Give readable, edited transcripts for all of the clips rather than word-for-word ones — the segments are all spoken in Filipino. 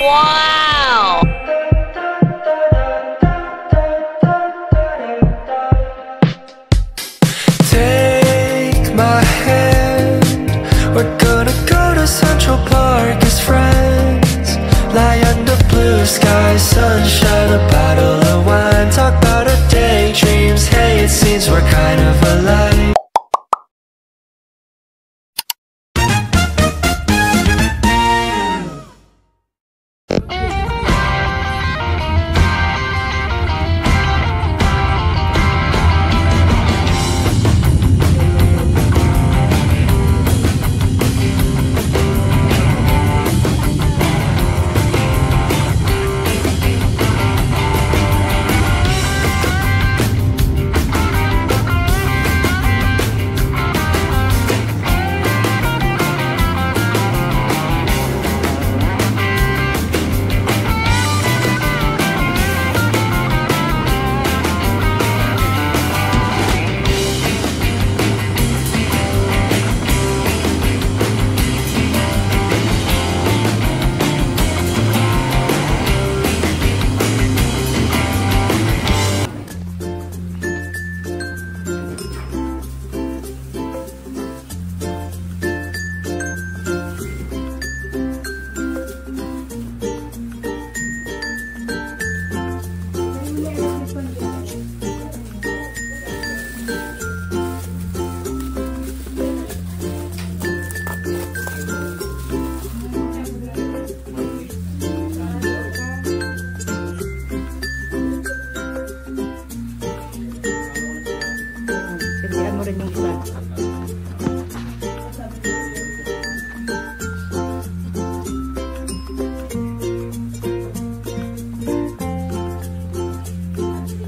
Wow! Take my hand, we're gonna go to Central Park as friends. Lie under blue skies, sunshine, a bottle of wine. Talk about our daydreams, hey, it seems we're kind of alike.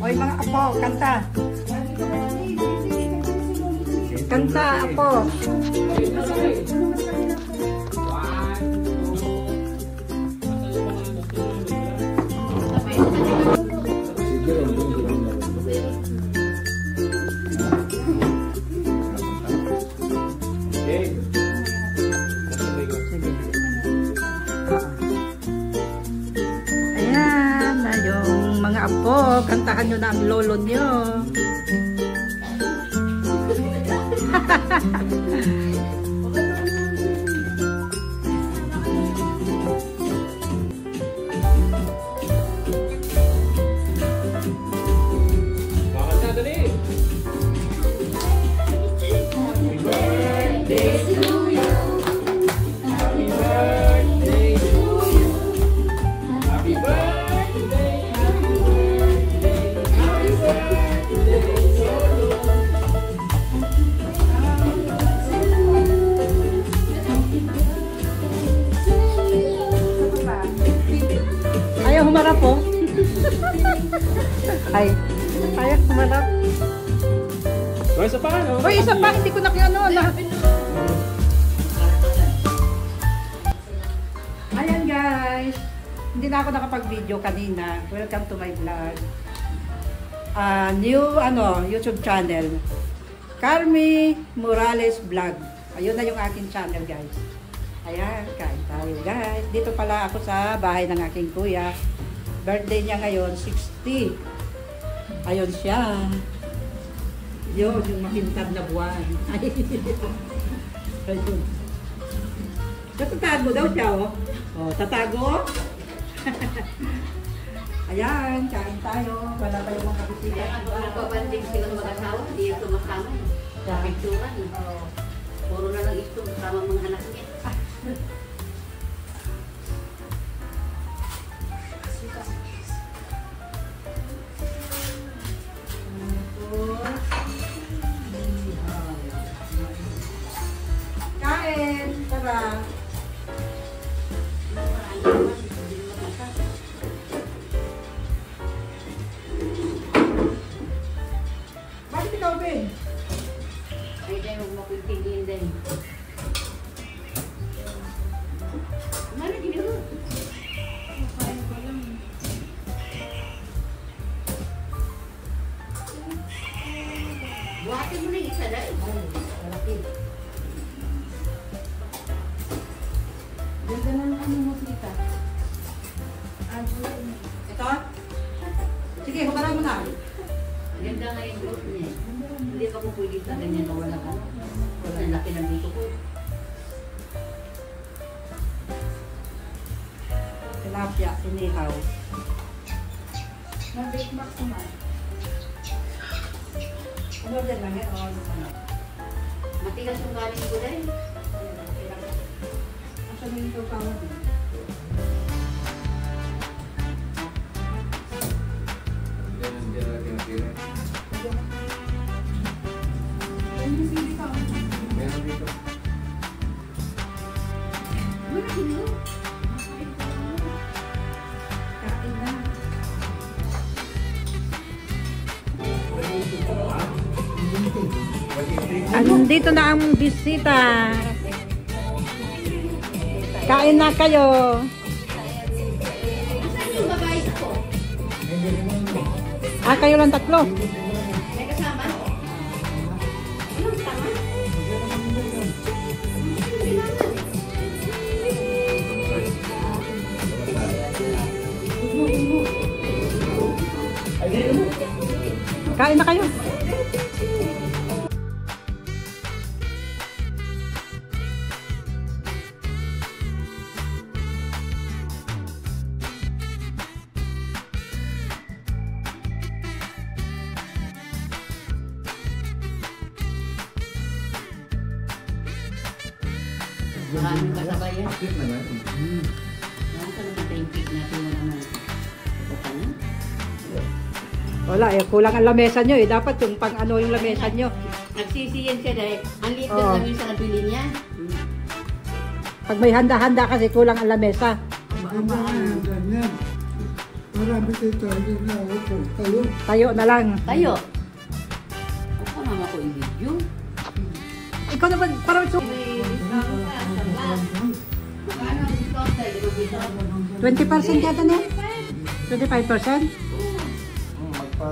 Oy mga apo, kanta. Kanta, apo. Ayan, na yung mga apo, kantahan nyo na ang lolo nyo. Ayaw humarap po. Ay, ayaw humarap. O, isa pa, no? Uy, isa pa, hindi ko na kaya ano. Ayan guys, hindi na ako nakapag-video kanina. Welcome to my vlog. New YouTube channel. Carmi Morales Vlog. Ayun na yung aking channel guys. Ayan, kain tayo guys. Dito pala ako sa bahay ng aking kuya. Birthday niya ngayon, 60. Ayun siya. Yun, yung makintab na buwan. Ayun. Tatago daw siya, oh. Oh, tatago. Ayan, kain tayo. Wala pa yung mga bisita. Nagpapanding silang mag-asawa, hindi yung sumasama. Sa picturan. Puro na lang ito, kasama mga anak niya. Kain, tara. Bakit ikaw, Ben? Ay, dahil huwag mapitigil din. Mana gini mo? Buhatin mo na yung isa dahil. Malaki. Ganda na ano mo kita. nga yung growth niya eh. Hindi ka po pwede sa ganyan na wala ka. Wala ang laki ng dito ko. Tilapia, inihaw. Mag-bake max naman. Ano din lang yan? Ano? Matigas yung galing ko dahil. Asa na yung tawag mo? Ayun yung sili ka. Wala sino? Kain na. Andito na ang bisita. Kain na kayo. Saan yung babae ko? Ah, kayo lang tatlo. May kasama? Anong tama? Kain na kayo. Maraming kasabay yan. Saan naman yung cake natin mo naman? Ito ka na? Wala, eh, kulang ang lamesa nyo eh. Dapat yung pang ano yung lamesa nyo. Nagsisiyan siya dahil ang liit Oo. lang namin sa nabili niya. Pag may handa-handa kasi kulang ang lamesa. Ganyan. Marami tayo na ako. Kayo. Tayo na lang. Tayo. Ako naman ko yung video. Ikaw naman, parang so, Paano ang discount tayo? 20% yata na yan? 25%? Magpa